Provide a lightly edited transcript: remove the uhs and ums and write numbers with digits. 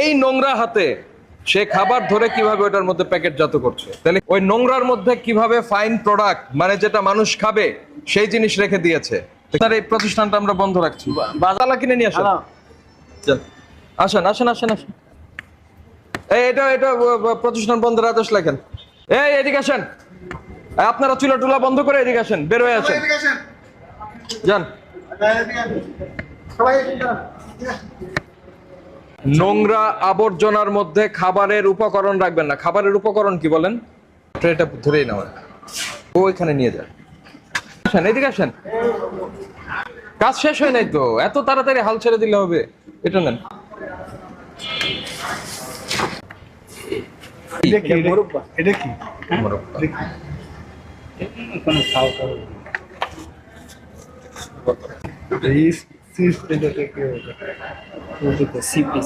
এই নোংরা হাতে সে খাবার ধরে কিভাবে ওটার মধ্যে প্যাকেটজাত করছে, তাহলে ওই নোংরার মধ্যে কিভাবে ফাইন প্রোডাক্ট মানে যেটা মানুষ খাবে সেই জিনিস রেখে দিয়েছে। তার এই প্রতিষ্ঠানটা আমরা বন্ধ রাখছি। বাজালা কিনে নিয়ে আসেন। আসেন আসেন আসেন আসেন। এটা প্রতিষ্ঠান বন্ধের আদেশ লেখেন। এদিকে আসেন, আপনারা চুলা টুলা বন্ধ করে এদিকে আসেন, বের হয়ে আসেন, যান। নোংরা আবর্জনার মধ্যে খাবারের উপকরণ রাখবেন না। খাবারের উপকরণ কি বলেন? এটা ধরেই নেওয়া, ওইখানে নিয়ে যান। আসেন এদিকে আসেন, কাজ শেষ হয় নাই তো, এত তাড়াতাড়ি হাল ছেড়ে দিলে হবে? এটা নেন। এটা কি? সিপি